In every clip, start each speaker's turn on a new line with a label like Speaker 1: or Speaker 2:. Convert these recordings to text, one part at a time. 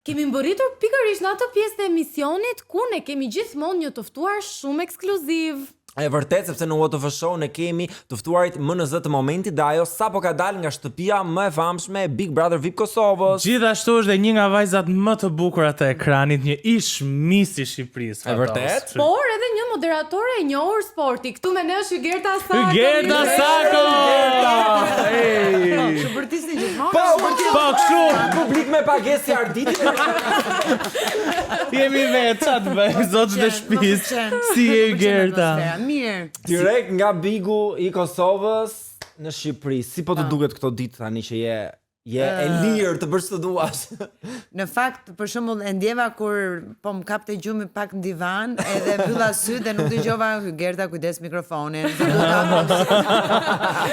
Speaker 1: Kemi mbërritur pikërisht në atë pjesë të emisionit ku ne kemi gjithmonë një të ftuar shumë ekskluziv.
Speaker 2: E vërtet, sepse në What of a Show ne kemi të ftuarit më në zë të momentit dhe ajo sapo ka dalë nga shtëpia më e famshme e Big Brother VIP Kosovës.
Speaker 3: Gjithashtu është dhe një nga vajzat më të bukura të ekranit, një ish miss i Shqipërisë.
Speaker 2: E vërtet?
Speaker 1: Por edhe një moderatore e njohur sporti. Këtu me ne është Gerta Sako.
Speaker 3: Gerta Sako!
Speaker 4: Shpërtisni gjithmonë.
Speaker 3: Po, kështu.
Speaker 2: Publik me pagesë si Arditi.
Speaker 3: Jemi vetë, ça të bëj, zotë dhe shtëpisë. Si je Gerta?
Speaker 4: Mirë.
Speaker 2: Direkt nga Bigu i Kosovës në Shqipëri. Si po të duket këto ditë tani që je e lirë të bësh të duash?
Speaker 4: Në fakt, për shembull, e ndjeva kur po më kapte gjumi pak në divan, edhe mbylla syt dhe nuk dëgjova Gerta, kujdes mikrofonin.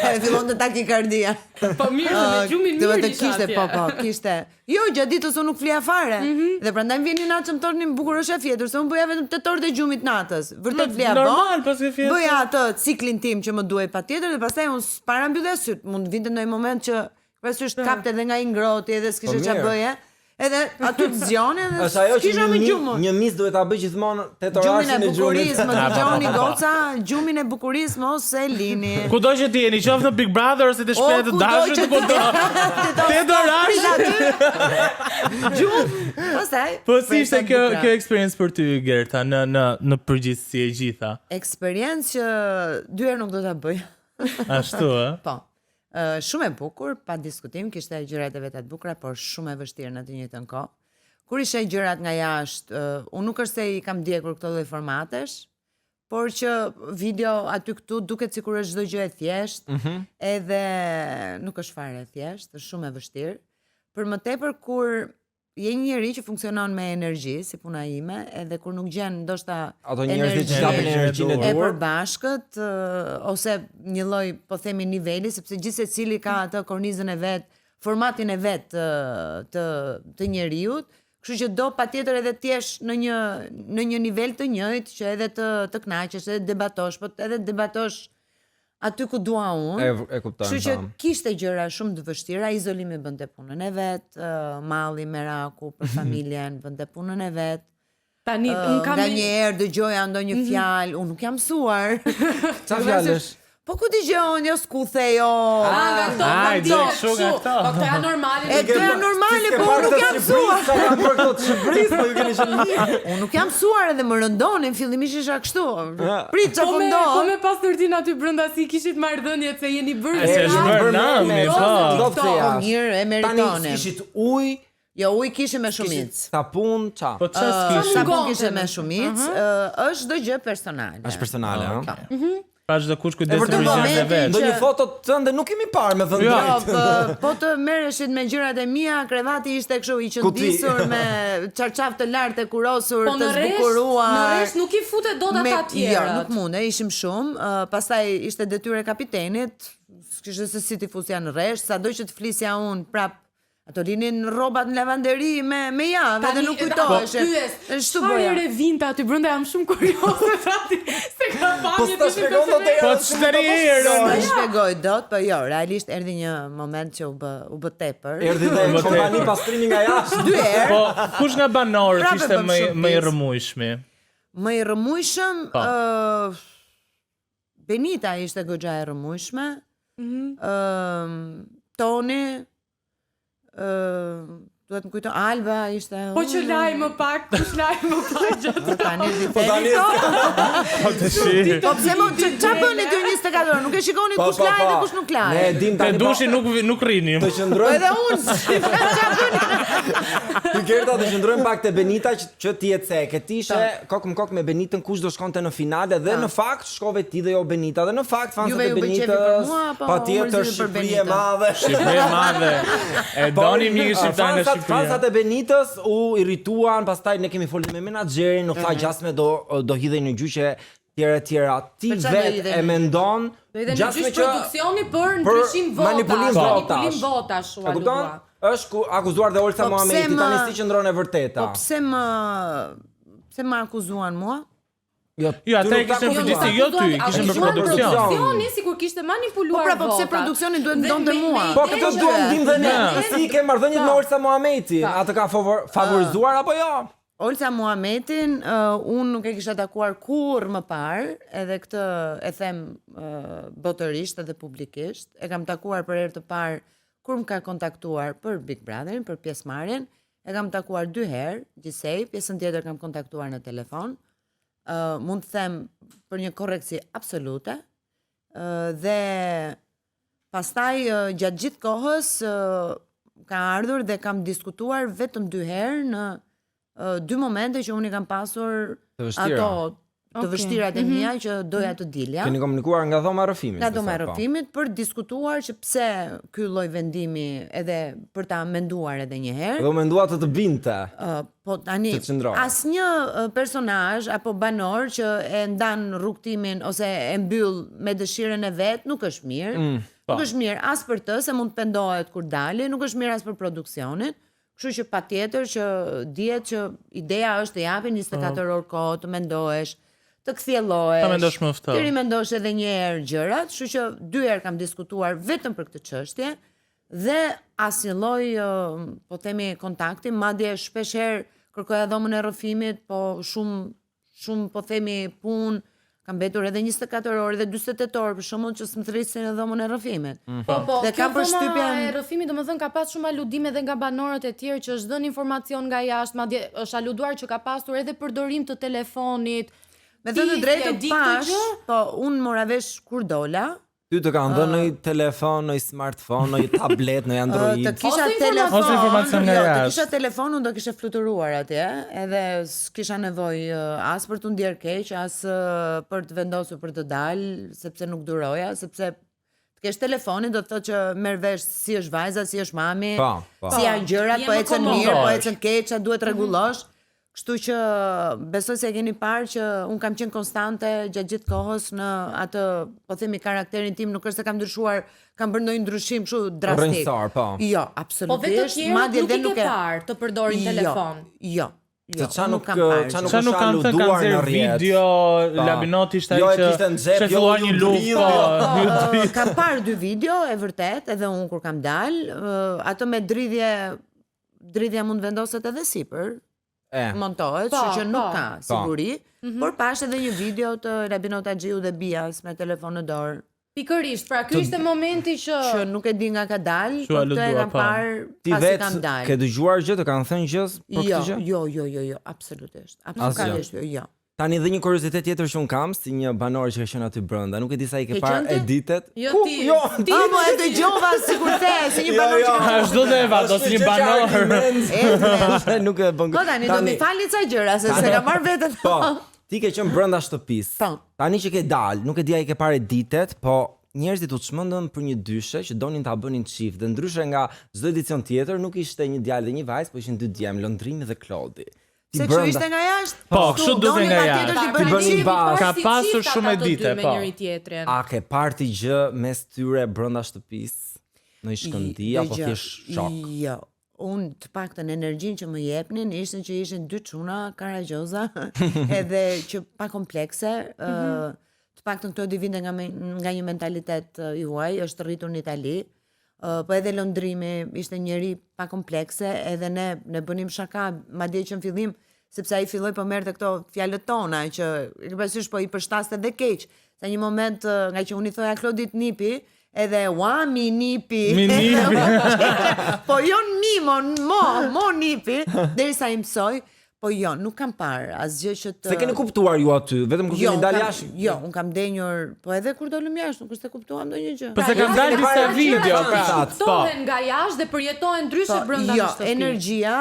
Speaker 4: Edhe fillon të takikardia.
Speaker 1: Po mirë, me gjumin mirë
Speaker 4: kishte, po, kishte. Jo, gjatë ditës unë nuk flija fare. Dhe prandaj më vjen natë që më thonin bukur është e fjetur, se unë bëja vetëm 8 orë të gjumit natës. Vërtet flija
Speaker 3: normal pas ke fjetur.
Speaker 4: Bëja atë ciklin tim që më duhet patjetër dhe pastaj unë para mbyllja syt, mund vinte ndonjë moment që pastaj kapte edhe nga i ngroti edhe s'kishe ç'a bëje. Edhe aty të zgjone dhe
Speaker 2: është ajo që një mis duhet ta bëj gjithmonë 8 orë
Speaker 4: gjumin e bukurisë, më dëgjoni goca, gjumin e bukurisë mos e lini.
Speaker 3: Kudo që ti jeni, qoftë në Big Brother ose të shpetë të dashur, kudo. 8 orë.
Speaker 4: Gjum. Pastaj.
Speaker 3: Po si ishte kjo experience për ty Gerta në përgjithësi e gjitha?
Speaker 4: Eksperiencë që dy herë nuk do ta bëj.
Speaker 3: Ashtu, ë?
Speaker 4: Po. Shumë e bukur, pa diskutim, kishte gjërat e veta të bukura, por shumë e vështirë në të njëjtën kohë. Kur ishte gjërat nga jashtë, unë nuk është se i kam ndjekur këto lloj formatesh, por që video aty këtu duket sikur është çdo gjë e thjeshtë, edhe nuk është fare e thjeshtë, është shumë e vështirë. Për më tepër kur je një njeri që funksionon me energji, si puna ime, edhe kur nuk gjen ndoshta
Speaker 2: ato njerëzit që japin energjinë e
Speaker 4: e
Speaker 2: dur
Speaker 4: përbashkët ose një lloj, po themi, niveli, sepse gjithsecili ka atë kornizën e vet, formatin e vet të njeriut, kështu që do patjetër edhe të jesh në një nivel të njëjtë që edhe të kënaqesh, edhe debatosh, po edhe debatosh aty ku dua unë.
Speaker 2: E kuptoj.
Speaker 4: Kështu që kishte gjëra shumë të vështira, izolimi bënte punën e vet, malli meraku për familjen bënte punën e vet.
Speaker 1: Tani un kam
Speaker 4: nganjëherë dëgjoja ndonjë fjalë, unë nuk jam mësuar.
Speaker 2: Çfarë fjalësh?
Speaker 4: Po ku dëgjon, jo skuthe, jo.
Speaker 1: Nga këto
Speaker 3: kështu nga këto.
Speaker 1: Po këto janë normale.
Speaker 4: E këto janë normale, po unë nuk jam mësuar.
Speaker 2: Sa kam për këto të Shqipërisë, po ju keni qenë mirë.
Speaker 4: Unë nuk jam mësuar edhe më rëndonin, fillimisht isha kështu. Prit çfarë po ndodh.
Speaker 1: Po me pas ndërtin aty brenda si kishit marrëdhënie se jeni bërë.
Speaker 3: Se është bërë nami, po.
Speaker 4: Po mirë, e meritoni.
Speaker 2: Tani kishit ujë.
Speaker 4: Jo, ujë kishte me shumicë.
Speaker 2: Sapun, ça?
Speaker 3: Po çfarë kishte?
Speaker 4: Sapun kishte me shumicë, është çdo gjë personale.
Speaker 2: Është personale, ëh.
Speaker 3: Pa çdo kush kujdes për gjërat e vet.
Speaker 2: Ndonjë foto tënde nuk kemi parë me thënë drejt.
Speaker 4: Jo, po të merreshit me gjërat e mia, krevati ishte kështu i qëndisur me çarçaf të lartë e kurosur, të zbukuruar.
Speaker 1: Në rresht nuk i futet dot ata të tjerë.
Speaker 4: Jo, nuk munde, ishim shumë. Pastaj ishte detyrë e kapitenit, kishte se si ti fusja në rresht, sado që të flisja unë prap ato linin rrobat në lavanderi me javë, edhe nuk kujtohesh.
Speaker 1: Çfarë revinta aty brenda, jam shumë kurioze frati. Se ka
Speaker 2: Po
Speaker 1: pasur.
Speaker 2: sta shpjegon dot e.
Speaker 3: Po çfarë?
Speaker 4: Nuk shpjegoj dot, po jo, realisht erdhi një moment që u bë tepër.
Speaker 2: Erdhi dhe kompani pastrimi nga jashtë.
Speaker 4: 2 herë.
Speaker 3: Po kush nga banorët ishte më i rrëmujshëm?
Speaker 4: Më i rrëmujshëm, Benita ishte goxha e rrëmujshme. Toni duhet më kujto, Alba ishte.
Speaker 1: Po që laj më pak, kush laj më pak gjatë.
Speaker 4: Tani
Speaker 2: Po tani.
Speaker 3: Po të shi.
Speaker 4: Po pse më çfarë bëni ti 24 orë? Nuk e shikoni kush laj dhe kush nuk laj.
Speaker 2: Ne dim
Speaker 3: Te
Speaker 2: tani.
Speaker 3: dushi nuk rrinim.
Speaker 2: Të
Speaker 4: Po
Speaker 2: qëndrojmë.
Speaker 4: edhe unë. Çfarë bëni?
Speaker 2: Ti Gerta të qëndrojmë pak te Benita që ti e ceke. Ti ishe kokë më kokë me Benitën, kush do shkonte në finale dhe në fakt shkove ti dhe jo Benita dhe në fakt fansat e Benitës. Patjetër Shqipëri e madhe.
Speaker 3: Shqipëri e madhe. E doni mirë shqiptarë në
Speaker 2: Fansat e Benitës u irrituan, pastaj ne kemi folur me menaxherin, nuk tha gjasme do hidhej në gjyqe tjera. Ti vet e mendon
Speaker 1: gjasme që produksioni për ndryshim votash. Votash,
Speaker 2: e kupton? Është akuzuar dhe Olsa Muhameti, tani si qëndron e vërteta.
Speaker 4: Po pse më akuzuan mua?
Speaker 3: Jo, ata e kishin përgjithësi, jo ty, kishin për produksion.
Speaker 1: Produksioni sikur kishte manipuluar
Speaker 4: Po pse produksioni duhet ndonte mua?
Speaker 2: Po këtë duhet ndim dhe ne. Si ke marrëdhënie me Olsa Muhameti? Atë ka favorizuar apo jo?
Speaker 4: Olsa Muhametin, unë nuk e kisha takuar kurrë më parë, edhe këtë e them botërisht edhe publikisht. E kam takuar për herë të parë kur më ka kontaktuar për Big Brotherin, për pjesëmarrjen. E kam takuar 2 herë, gjithsej, pjesën tjetër kam kontaktuar në telefon. Mund të them për një korreksi absolute, dhe pastaj gjatë gjithë kohës ka ardhur dhe kam diskutuar vetëm 2 herë në 2 momente që unë i kam pasur ato të vështirat e mia që doja të dilja.
Speaker 2: Keni komunikuar nga dhoma e rrëfimit.
Speaker 4: Nga dhoma e rrëfimit për diskutuar që pse ky lloj vendimi, edhe për ta menduar edhe një herë.
Speaker 2: Dhe u mendua të binte.
Speaker 4: Po tani asnjë personazh apo banor që e ndan rrugtimin ose e mbyll me dëshirën e vet nuk është mirë. Nuk është mirë as për të se mund të pendohet kur dali, nuk është mirë as për produksionin. Kështu që patjetër që dihet që ideja është të japin 24 orë kohë të mendohesh, të kthjellohesh.
Speaker 3: Ta mendosh më ftohtë.
Speaker 4: Të rimendosh edhe një herë gjërat, kështu që 2 herë kam diskutuar vetëm për këtë çështje dhe asnjë lloj po themi kontakti, madje shpesh herë kërkoja dhomën e rrëfimit, po shumë po themi punë. Kam mbetur edhe 24 orë dhe 48 orë për shkakun që s'më thrisin në dhomën e rrëfimit.
Speaker 1: Po,
Speaker 4: dhe kam përshtypjen
Speaker 1: e rrëfimit domethënë ka pas shumë aludime edhe nga banorët e tjerë që është dhënë informacion nga jashtë, madje është aluduar që ka pasur edhe përdorim të telefonit.
Speaker 4: Me thënë të drejtën pash, po unë mora vesh kur dola.
Speaker 2: Ty të kanë dhënë një telefon, një smartphone, një tablet, një Android.
Speaker 4: Të kisha telefon,
Speaker 3: ose informacion nga jashtë.
Speaker 4: Të kisha telefon, unë do kisha fluturuar atje, edhe s'kisha nevojë as për të ndier keq, as për të vendosur për të dalë, sepse nuk duroja, sepse të kesh telefonin do të thotë që merr vesh si është vajza, si është mami, si janë gjërat, po ecën mirë, po ecën keq, çfarë duhet rregullosh. Kështu që besoj se e keni parë që unë kam qenë konstante gjatë gjithë kohës në atë, po themi, karakterin tim, nuk është se kam ndryshuar, kam bërë ndonjë ndryshim kështu drastik.
Speaker 2: Rrënjësar, po.
Speaker 4: Jo, absolutisht.
Speaker 1: Po vetë tjerë nuk i ke parë të përdorin telefon.
Speaker 4: Jo.
Speaker 2: Qa nuk ka aluduar në rjetë.
Speaker 3: Video, Labinoti ishte ai që filluar një luftë.
Speaker 4: Kam parë 2 video, e vërtet, edhe unë kur kam dalë, ato me dridhja mund vendoset edhe sipër. Montohet, që nuk ka siguri, por pash edhe një video të Rabinot Axhiu dhe Bias me telefon në dorë.
Speaker 1: Pikërisht, pra ky ishte momenti që
Speaker 4: nuk e di nga ka dalë, por këtë e kam parë pasi kam dalë.
Speaker 2: Ti vetë ke dëgjuar gjë, të kanë thënë gjë për këtë gjë?
Speaker 4: Jo, absolutisht. Absolutisht, jo.
Speaker 2: Tani dhe një kuriozitet tjetër që un kam si një banor që ka qenë aty brenda, nuk e di sa i ke parë editet.
Speaker 1: Jo ti.
Speaker 4: Ti po e dëgjova sikur the si një banor që
Speaker 3: ka. Çdo deva do si një
Speaker 2: banor. Nuk e bën.
Speaker 4: Po tani do mi falni ca gjëra se se kam marr veten.
Speaker 2: Po. Ti ke qenë brenda shtëpisë. Tani që ke dalë, nuk e di ai ke parë editet, po njerëzit u çmendën për një dyshe që donin ta bënin çift, dhe ndryshe nga çdo edicion tjetër, nuk ishte një djalë dhe një vajzë, por ishin 2 djem, Londrimi dhe Klodi.
Speaker 4: Se që ishte nga jashtë?
Speaker 3: Po, kështu duke nga jashtë. Ka pasur shumë edite, po.
Speaker 2: A ke parti gjë mes tyre brenda shtëpisë? Në i shkëndi, apo thjesht shok?
Speaker 4: Jo, unë të paktën energjinë që më jepnin, ishin 2 çuna karagjoza, edhe që pa komplekse, të paktën këto divinde nga një mentalitet i huaj, është rritur në Itali. Po edhe Londrimi ishte njëri pa komplekse, edhe ne bënim shaka, madje që në fillim, sepse ai filloi po merrte këto fjalët tona që parasysh po i përshtaste dhe keq. Sa një moment nga që unë i thoja Klodit Nipi, edhe mi Nipi. Po jo mo Nipi, derisa i mësoj. Po jo, nuk kam parë asgjë që të...
Speaker 2: Se keni kuptuar ju aty, vetëm kur keni dalë jashtë?
Speaker 4: Jo, unë kam denjur, po edhe kur dolëm jashtë, nuk është se kuptuam ndonjë gjë.
Speaker 3: Po se kam dalë disa video,
Speaker 1: kuptohen nga jashtë dhe përjetohen ndryshe brenda në shtëpi.
Speaker 4: Jo, energjia,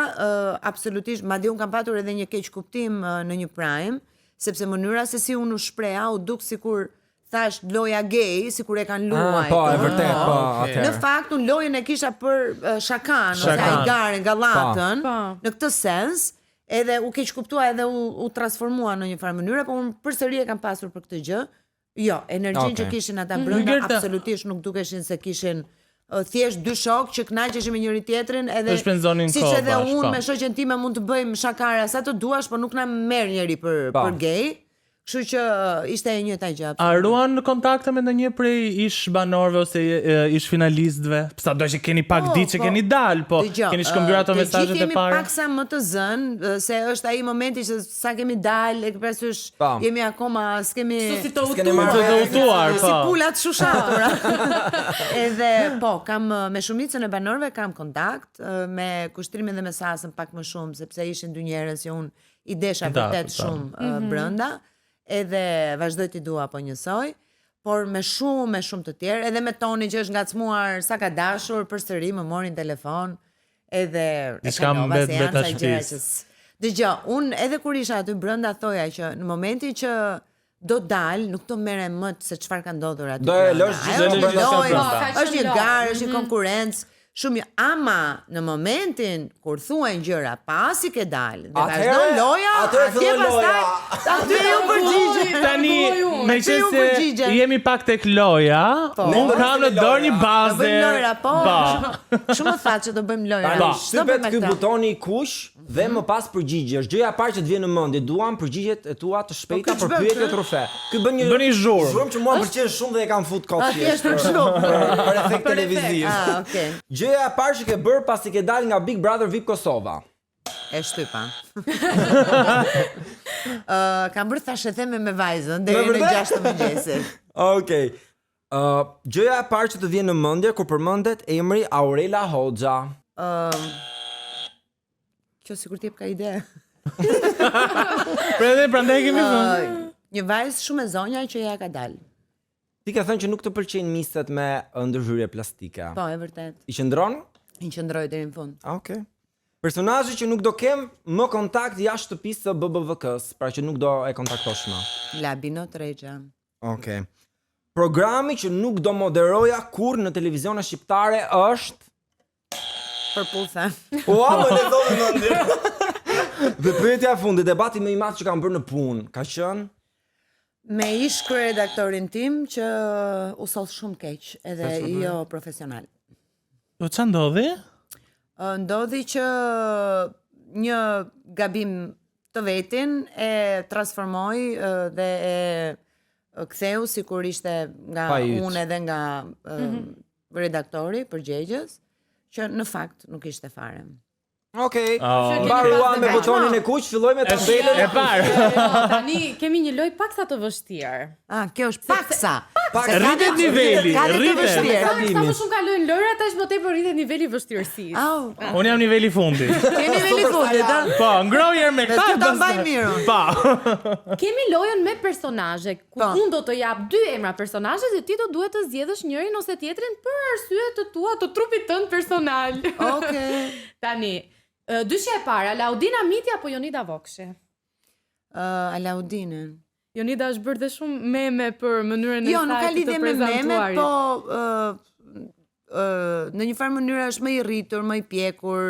Speaker 4: absolutisht, madje unë kam patur edhe një keq kuptim në një prime, sepse mënyra se si unë u shpreha, u duk sikur thash loja gay, sikur e kanë luajtur.
Speaker 2: Po, e vërtet, po, atëherë.
Speaker 4: Në fakt, unë lojën e kisha për shakan, ose ajgaren, gallatën, në këtë sens. Edhe u keq kuptua edhe u transformua në një farë mënyrë, por unë përsëri e kam pasur për këtë gjë. Jo, energjinë që kishin ata brenda absolutisht nuk dukeshin se kishin thjesht 2 shok që kënaqeshin me njëri tjetrin, edhe siç edhe unë me shoqen time mund të bëjmë shakara sa të duash, por nuk na merr njëri për gay. Kështu që ishte e njëjta gjë.
Speaker 3: A ruan kontakte me ndonjë prej ish banorëve ose ish finalistëve? Sa do që keni pak ditë që keni dalë, po keni shkëmbyer ato mesazhet e
Speaker 4: Jemi
Speaker 3: para.
Speaker 4: paksa më të zënë, se është ai momenti që sa kemi dalë, e parasysh jemi akoma s'kemi
Speaker 3: Të udhëtuar,
Speaker 4: si
Speaker 3: po.
Speaker 4: pulat shushatura. Edhe po, kam me shumicën e banorëve kam kontakt, me kushtrimin dhe me Sasën pak më shumë, sepse ishin dy njerëz që unë i desha vërtet shumë brenda. Edhe vazhdoj t'i dua po njësoj, por me shumë të tjerë, edhe me Toni që është ngacmuar sa ka dashur, përsëri më morin telefon, edhe
Speaker 3: Diçka mbet betashtis.
Speaker 4: Dëgjoj, unë edhe kur isha aty brenda thoja që në momentin që do dal, nuk do merrem më se çfarë ka ndodhur aty.
Speaker 2: Do e lësh gjithë brenda.
Speaker 4: Është një garë, është një konkurrencë. Shumë ama në momentin kur thuajnë gjëra pasi ke dalë dhe vazhdon loja, atje pastaj aty ju përgjigje.
Speaker 3: Tani, meqense jemi pak tek loja, unë kam në dorë një bazë.
Speaker 4: Do bëjmë lojra, po. Shumë thatë që do bëjmë lojra.
Speaker 2: Shtypet ky butoni i kush dhe më pas përgjigjesh. Gjëja e parë që të vjen në mendje, duam përgjigjet e tua të shpejta për pyetje trofe. Ky bën një
Speaker 3: zhurmë.
Speaker 2: Zhurmë që mua pëlqen shumë dhe e kam fut kot thjesht. Për efekt televiziv.
Speaker 4: Okej.
Speaker 2: Gjëja e parë që ke bërë pasi ke dalë nga Big Brother VIP Kosova.
Speaker 4: E shtypa. Kam bërë thashë theme me vajzën deri në 6 të mëngjesit.
Speaker 2: Okej. Gjëja e parë që të vjen në mendje kur përmendet emri Aurela Hoxha.
Speaker 4: Kjo sikur t'jep ka ide.
Speaker 3: Prandaj kemi thënë.
Speaker 4: Një vajzë shumë e zonja që ja ka dalë.
Speaker 2: Ti ke thënë që nuk të pëlqejnë mistet me ndërhyrje plastike.
Speaker 4: Po, e vërtet.
Speaker 2: I qëndron?
Speaker 4: I qëndroj deri në fund.
Speaker 2: Okej. Personazhi që nuk do kem më kontakt jashtë shtëpisë së BBVK-s, pra që nuk do e kontaktosh më.
Speaker 4: Labino Tregja.
Speaker 2: Okej. Programi që nuk do moderoja kur në televizione shqiptare është
Speaker 4: Përputha.
Speaker 2: Ua, më le thonë mendje. Dhe pyetja e fundit, debati më i madh që kam bërë në punë, ka qenë
Speaker 4: me ish kryeredaktorin tim që u soll shumë keq, edhe jo profesional.
Speaker 3: Po ç'a ndodhi?
Speaker 4: Ndodhi që një gabim të vetin e transformoi dhe e ktheu sikur ishte nga unë edhe nga redaktori përgjegjës, që në fakt nuk ishte fare.
Speaker 2: Okej. Mbaruam me butonin e kuq, fillojmë me tabelën
Speaker 3: e parë.
Speaker 1: Tani kemi një lojë paksa të vështirë.
Speaker 4: Kjo është paksa.
Speaker 3: Rritet niveli, rritet.
Speaker 1: Sa më shumë kalojnë lojra, tash më tepër rritet niveli i vështirësisë.
Speaker 3: Unë jam niveli fundit.
Speaker 4: Ke niveli fundit, a?
Speaker 3: Po, ngrojer me
Speaker 4: këtë. Ti ta mbaj mirë.
Speaker 3: Po.
Speaker 1: Kemi lojën me personazhe. Unë do të jap 2 emra personazhe dhe ti do duhet të zgjedhësh njërin ose tjetrin për arsye të tua të trupit tënd personal.
Speaker 4: Okej.
Speaker 1: Tani dyshja e para, Alaudina Miti apo Jonida Vokshi?
Speaker 4: Alaudinën.
Speaker 1: Jonida është bërë dhe shumë meme për mënyrën e
Speaker 4: saj
Speaker 1: të prezantuarit. Jo, nuk ka
Speaker 4: lidhje me meme, po në një farë mënyrë është më i rritur, më i pjekur,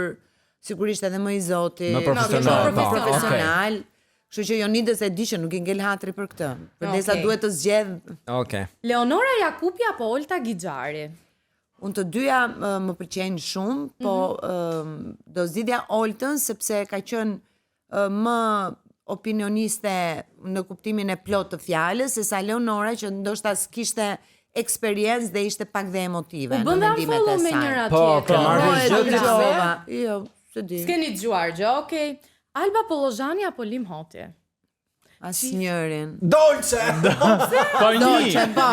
Speaker 4: sigurisht edhe më i zoti,
Speaker 2: më profesional.
Speaker 4: Kështu që Jonidës e di që nuk i ngel hatri për këtë. Përderisa duhet të zgjedh.
Speaker 2: Okej.
Speaker 1: Leonora Jakupi apo Olta Gixhari?
Speaker 4: Unë të dyja më pëlqejnë shumë, po do zgjidhja Oltën sepse ka qenë më opinioniste në kuptimin e plot të fjalës, sesa Leonora që ndoshta s'kishte eksperiencë dhe ishte pak dhe emotive në mendimet e saj.
Speaker 2: Po, marrë gjë.
Speaker 4: Jo, se di.
Speaker 1: S'keni dëgjuar gjë, okej. Alba Pollozhani apo Lim Hoti?
Speaker 4: Asnjërin.
Speaker 2: Dolce.
Speaker 3: Po
Speaker 4: Dolce, po.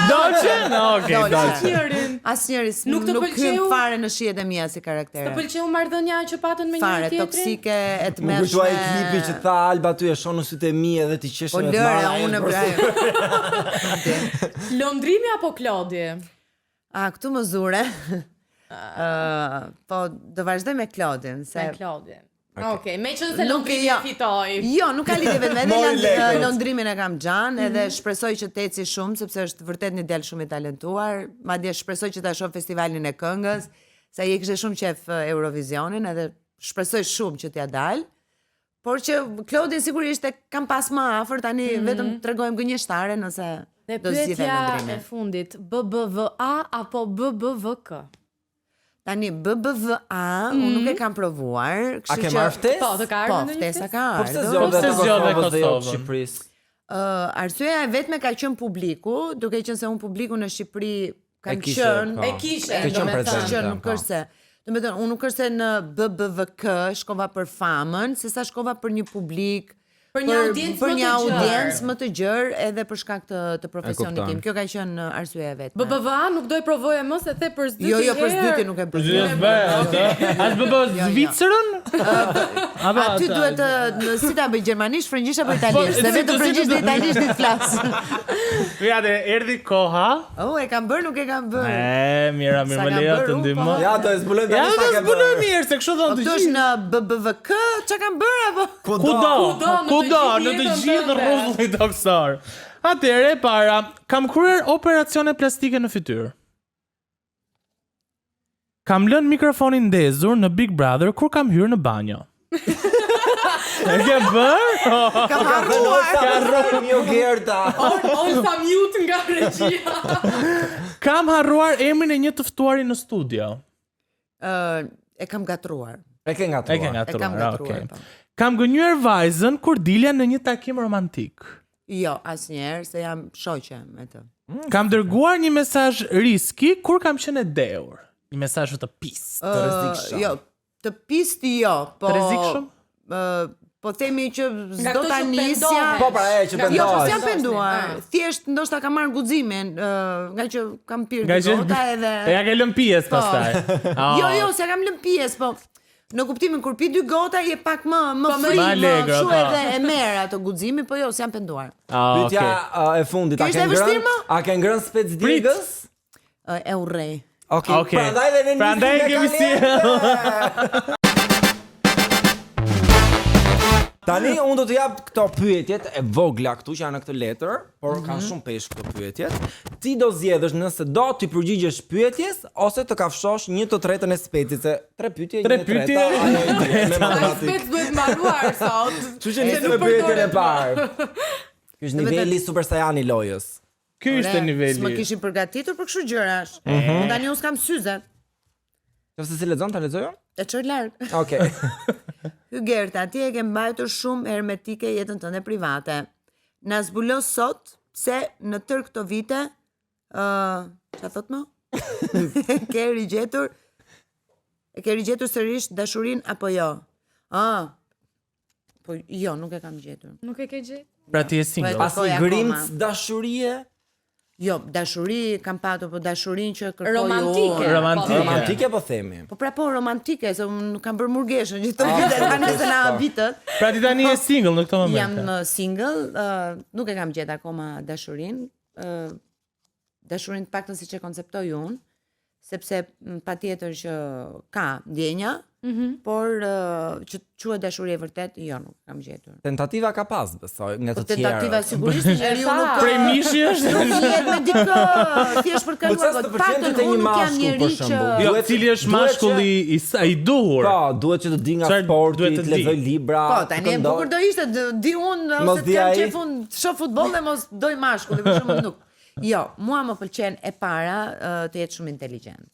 Speaker 3: Dolce? Okej, Dolce.
Speaker 4: Asnjërin. Nuk hyn fare në shihet e mia si karaktere.
Speaker 1: Të pëlqeu marrëdhënia që patën me njëri tjetrin?
Speaker 4: Fare toksike, e tmerrshme.
Speaker 2: Më kujtoi klipi që tha Alba ty e shon në sytë e mia dhe ti qesh
Speaker 4: në mara. Po lëre, unë
Speaker 1: Londrimi apo Klodi?
Speaker 4: Këtu më zure. Po do vazhdoj me Klodin,
Speaker 1: me Klodin. Okej, me qënë se Londrimi fitoj.
Speaker 4: Jo, nuk ka lidhje vetëm, edhe Londrimin e kam xhan, edhe shpresoj që të eci shumë, sepse është vërtet një djalë shumë i talentuar, madje shpresoj që ta shoh festivalin e këngës, sa i kishte shumë qef Eurovisionin, edhe shpresoj shumë që t'ja dal. Por që Klodin sigurisht e kam pas më afër, tani vetëm tregojmë gënjeshtare nëse do zgjidhem Londrimin.
Speaker 1: Dhe pyetja e fundit, BBVA apo BBVK?
Speaker 4: Tani BBVA, unë nuk e kam provuar.
Speaker 2: A ke marrë ftesë?
Speaker 1: Po, të ka ardhur në një
Speaker 4: ftesa ka
Speaker 2: ardhur.
Speaker 3: Po pse zgjodhe Kosovën?
Speaker 2: Shqipërisë?
Speaker 4: Arsyeja e vetme ka qenë publiku, duke qenë se unë publiku në Shqipëri kam qenë,
Speaker 1: e kishe,
Speaker 4: nuk është se. Do të thënë, unë nuk është se në BBVK shkova për famën, sesa shkova për një publik,
Speaker 1: për një audiencë
Speaker 4: më të gjerë edhe për shkak të profesionit tim. Kjo ka qenë arsyeja e vetme.
Speaker 1: BBVA nuk doj provoje më se the për s'dyti herë.
Speaker 4: Jo, për s'dyti nuk e bëj.
Speaker 3: As BB Zvicrën?
Speaker 4: Aty duhet si ta bëj gjermanisht, frëngjisht apo italisht, se vetëm frëngjisht dhe italisht dit flas.
Speaker 3: Vjate, erdhi koha.
Speaker 4: E kam bërë, nuk e kam bërë.
Speaker 3: Mira, mirë më leja të ndihmo.
Speaker 2: Ja, do e zbulojmë tani sa ke bërë.
Speaker 3: Zbulojmë mirë, se kështu do të
Speaker 4: gjithë. Në BBVK, çka kam bërë apo?
Speaker 3: Kudo, në të gjithë rrugët toksor. Atëre para, kam kryer operacione plastike në fytyrë. Kam lënë mikrofonin ndezur në Big Brother kur kam hyrë në banjo. E ke bërë?
Speaker 4: Kam harruar.
Speaker 2: Jo Gerda.
Speaker 1: On sa mute nga regjia.
Speaker 3: Kam harruar emrin e një të ftuari në studio.
Speaker 4: E kam gatruar.
Speaker 2: E ke
Speaker 3: gatruar, okay. Kam gënjur vajzën kur dilja në një takim romantik.
Speaker 4: Jo, asnjëherë, se jam shoqe me të.
Speaker 3: Kam dërguar një mesazh riski kur kam qenë e dehur. Një mesazh të pist, të rrezikshëm.
Speaker 4: Jo, të pist jo, po.
Speaker 3: Të rrezikshëm?
Speaker 4: Po themi që s'do ta nisja.
Speaker 2: Po pra që pendohesh.
Speaker 4: Jo, po s'jam penduar. Thjesht ndoshta kam marrë guximin, nga që kam pirë gota edhe.
Speaker 3: Ja ke lënë pjesë pastaj.
Speaker 4: Jo, s'ja kam lënë pjesë, po në kuptimin kur pi 2 gota je pak më frikë,
Speaker 3: allegro,
Speaker 4: edhe e merr atë guximin, po jo, s'jam penduar.
Speaker 2: Pyetja e fundit, a ke ngrënë spec digës?
Speaker 4: E urrej.
Speaker 2: Okej. Prandaj kemi si. Tani unë do të jap këto pyetjet e vogla këtu që janë në këtë letër, por kanë shumë peshë këto pyetjet. Ti do zgjedhësh nëse do të përgjigjesh pyetjes ose të kafshosh 1/3 e specit, se 3 pyetje, 1/3 me matematikë.
Speaker 1: Spec duhet mbaruar sot.
Speaker 2: Kështu që nisëm me pyetjen e parë. Ky është niveli Super Saiyan i lojës.
Speaker 3: Ky ishte niveli.
Speaker 4: S'më kishin përgatitur për kështu gjërash. Tani unë s'kam syze.
Speaker 2: Nëse si lexon, ta lexoj?
Speaker 4: E çoj larg.
Speaker 2: Okej.
Speaker 4: Gerta, ti e ke mbajtur shumë hermetike jetën tënde private. Na zbulo sot pse në tërë këto vite, çfarë thot më? E ke rigjetur sërish dashurinë apo jo? Po jo, nuk e kam gjetur.
Speaker 1: Nuk e ke gjetur?
Speaker 3: Pra ti je single.
Speaker 2: Asnjë grimc dashurie?
Speaker 4: Jo, dashuri kam patur, po dashurinë që kërkoj
Speaker 2: Romantike po themi.
Speaker 4: Po pra po romantike, se unë nuk kam bërë murgeshën gjithë vitet, tani se na habitët.
Speaker 3: Pra ti tani je single në këtë moment.
Speaker 4: Jam single, nuk e kam gjetur akoma dashurinë. Dashurinë të paktën siç e konceptoj unë, sepse patjetër që ka ndjenja, por që quhet dashuri e vërtet, jo, nuk kam gjetur.
Speaker 2: Tentativa ka pas, besoj, nga të tjerë.
Speaker 4: Tentativa sigurisht njeriu nuk
Speaker 3: prej mishi është.
Speaker 4: Nuk jetë me dikë thjesht për kaluar, por paktën unë nuk jam njeri që
Speaker 3: jo, cili është mashkulli i duhur.
Speaker 2: Po, duhet që të di nga sporti, të lexoj libra.
Speaker 4: Po, tani e bukur do ishte di unë ose të kam qefun të shoh futboll dhe mos doj mashkull, për shembull nuk. Jo, mua më pëlqen e para të jetë shumë inteligjent.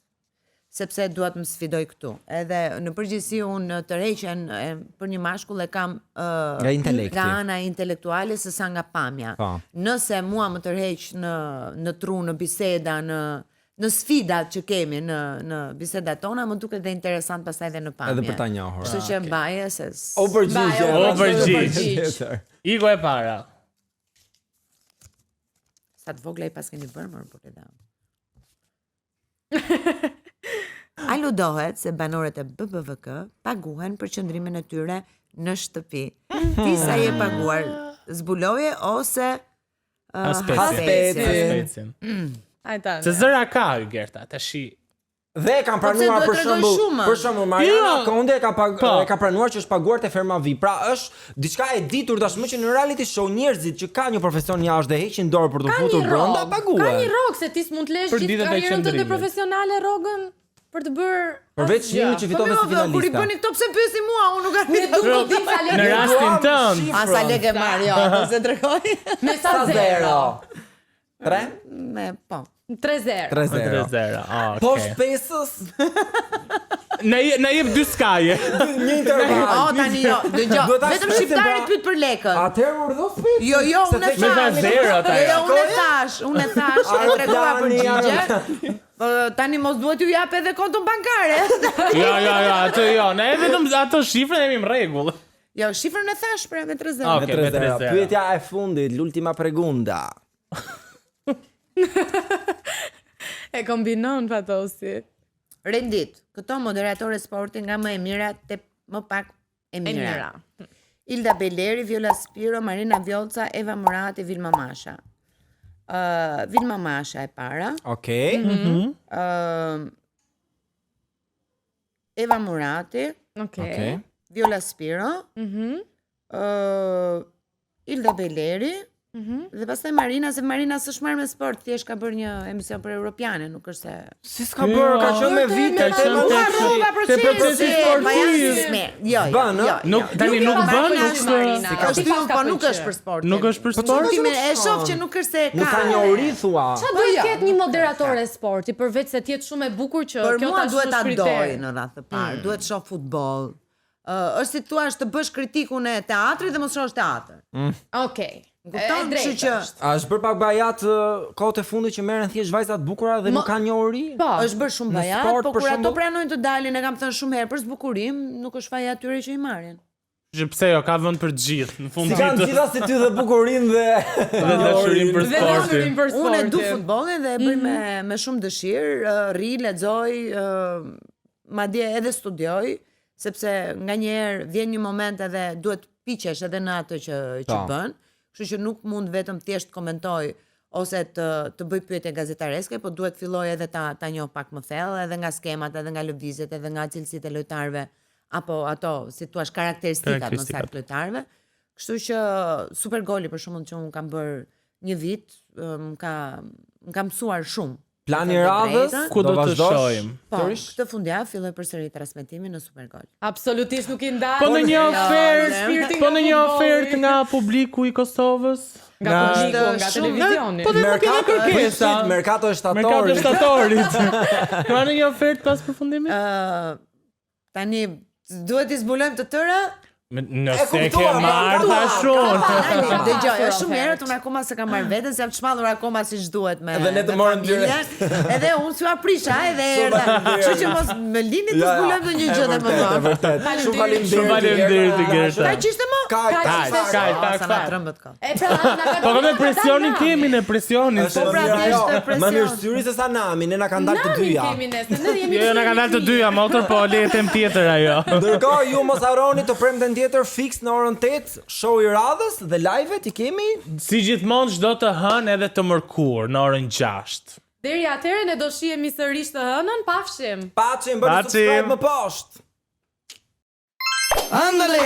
Speaker 4: Sepse dua të më sfidoj këtu. Edhe në përgjithësi unë tërheqjen për një mashkull e kam nga ana intelektuale sesa nga pamja. Nëse mua më tërheq në tru, në biseda, në sfidat që kemi në bisedat tona, më duket dhe interesant pastaj edhe në pamje.
Speaker 2: Edhe për ta njohur.
Speaker 4: Kështu që mbaje se
Speaker 3: Overgjigj. Igo e para.
Speaker 4: Sa të vogla i pas keni bërë më për të dhënë. Aludohet se banorët e BBVK paguhen për qëndrimin e tyre në shtëpi. Ti sa je paguar? Zbuloje ose
Speaker 3: Aspecin. Se zëra ka Gerta, tash.
Speaker 2: Dhe kam pranuar për shembull Mariana Konde ka pranuar që është paguar te Ferma Vi. Pra është diçka e ditur tashmë që në reality show njerëzit që kanë një profesion jashtë dhe heqin dorë për të futur brenda paguhen.
Speaker 1: Ka një rrogë se ti s'mund të lesh gjithë karrierën tënde profesionale rrogën për të bërë
Speaker 2: përveç çmimit që fitove si finaliste.
Speaker 4: Kur i bëni këto pse pyesni mua, unë nuk kam
Speaker 1: duket sa lekë.
Speaker 3: Në rastin tënd.
Speaker 4: Sa lekë marr jo, se tregoj.
Speaker 1: Me sa 0.
Speaker 2: 3?
Speaker 4: Me po.
Speaker 1: 3-0.
Speaker 2: 3-0.
Speaker 3: Okay.
Speaker 2: Poshtë pesës
Speaker 3: Na jep 2 skaje.
Speaker 2: Një interval.
Speaker 4: Tani jo, dëgjoj. Vetëm shqiptarit pyet për lekët.
Speaker 2: Atëherë urdhos pyet.
Speaker 4: Jo, unë
Speaker 3: Me tha zero ata.
Speaker 4: Jo, unë e thash, e tregova përgjigje. Tani mos duhet ju jap edhe konton bankare.
Speaker 3: Jo, atë jo. Ne vetëm ato shifrën jemi në rregull.
Speaker 4: Jo, shifrën e thash pra me 3-0.
Speaker 3: Okej, me 3-0.
Speaker 2: Pyetja e fundit, l'ultima pregunta.
Speaker 1: E kombinon Fatosi.
Speaker 4: Rendit, këto moderatore sporti nga më e mira te më pak e mira. Ilda Beleri, Viola Spiro, Marina Vjolca, Eva Morati, Vilma Masha. Vilma Masha e para.
Speaker 2: Okej.
Speaker 4: Eva Morati,
Speaker 1: Okej.
Speaker 4: Viola Spiro, Ilda Beleri, dhe pastaj Marina, se Marina s'është marrë me sport, thjesht ka bërë një emision për Europiane, nuk është se...
Speaker 2: Si s'ka bërë, ka qenë me vite,
Speaker 3: Te procesi sportiv.
Speaker 4: Jo.
Speaker 3: Tani nuk bën,
Speaker 4: Po nuk është për sport.
Speaker 3: nuk është për sport.
Speaker 4: E shoh që nuk është se ka.
Speaker 2: Nuk ka njohuri thua.
Speaker 1: Çfarë duhet ketë një moderatore sporti përveç se të jetë shumë e bukur që
Speaker 4: Për
Speaker 1: kjo
Speaker 4: mua
Speaker 1: tash
Speaker 4: duhet ta
Speaker 1: është
Speaker 4: doj
Speaker 1: kriter.
Speaker 4: në radhë të parë, duhet të shoh futboll. Është si thua të bësh kritikun e teatrit dhe mos shohësh teatr.
Speaker 1: Okej.
Speaker 4: Kupton? Kështu që
Speaker 2: A është bërë pak bajat kohët e fundit që merren thjesht vajzat bukura dhe nuk kanë njohuri?
Speaker 1: Po.
Speaker 4: është bërë shumë bajat,
Speaker 2: sport,
Speaker 4: po
Speaker 2: për
Speaker 4: kur ato
Speaker 2: shembull?
Speaker 4: pranojnë të dalin, e kam thënë shumë herë për zbukurim, nuk është faja atyre që i marrin.
Speaker 3: Që pse jo, ka vend për të gjithë, në fund
Speaker 2: Si kanë
Speaker 3: ditës.
Speaker 2: gjitha si ty dhe bukurinë dhe
Speaker 3: Dashurin për
Speaker 1: Dhe
Speaker 3: sportin.
Speaker 1: dashurin për sportin.
Speaker 4: Unë e du futbollin dhe e bëj me shumë dëshirë, rri, lexoj, madje edhe studioj, sepse nganjëherë vjen një moment edhe duhet piqesh edhe në atë që bën. Kështu që nuk mund vetëm thjesht komentoj ose të bëj pyetje gazetareske, po duhet filloj edhe ta njoh pak më thellë, edhe nga skemat, edhe nga lëvizjet, edhe nga cilësitë e lojtarëve, apo ato, si thua, karakteristikat më saktë lojtarëve. Kështu që Supergoli për shembull që un kam bër një vit, më ka mësuar shumë.
Speaker 2: plani i radhës,
Speaker 3: Ku do të shohim?
Speaker 4: Po, këtë fundjavë filloj përsëri transmetimin në Supergol.
Speaker 1: Absolutisht nuk i ndaj.
Speaker 3: Po në një ofertë,
Speaker 1: shpirti
Speaker 3: po
Speaker 1: nga
Speaker 3: në një
Speaker 1: futbolli.
Speaker 3: ofertë nga publiku i Kosovës,
Speaker 1: Nga publiku, nga televizioni.
Speaker 3: Po dhe nuk kemi kërkesa.
Speaker 2: Merkato e
Speaker 3: Merkato
Speaker 2: shtatorit.
Speaker 3: shtatorit. Ka në një ofertë pas përfundimit?
Speaker 4: Tani duhet i zbulojmë të tëra.
Speaker 3: Nëse ke
Speaker 2: kuptuar,
Speaker 3: marrë tashun.
Speaker 4: Dëgjoj, është shumë herët unë akoma se kam marrë veten, se jam të shmallur akoma siç duhet me.
Speaker 2: Edhe ne të morëm
Speaker 4: familjen. Edhe unë s'u aprisha, edhe erdha. Kështu që mos më lini të zbulojmë ndonjë gjë dhe më vonë.
Speaker 2: Vërtet. Shumë
Speaker 3: Shumë faleminderit i Gerta.
Speaker 4: Ka qishte më?
Speaker 3: Ka.
Speaker 4: Trembët ka.
Speaker 1: E pra, na ka
Speaker 3: Po me presionin kemi, ne presionin.
Speaker 2: Është
Speaker 4: pra, ishte presion.
Speaker 2: më mirë syri se sa nami, ne na kanë dalë të dyja.
Speaker 1: Kemi ne, se ne jemi.
Speaker 3: Jo, na kanë dalë të dyja motor, po le tem tjetër ajo.
Speaker 2: Ndërkohë ju mos harroni të premten tjetër fiks në orën 8, show i radhës dhe live-et i kemi.
Speaker 3: Si gjithmonë çdo të hënë edhe të mërkur në orën 6.
Speaker 1: Deri atëherë ne do shihemi sërish të hënën, pafshim.
Speaker 2: Paçi, bëni subscribe më poshtë.
Speaker 5: Ándale.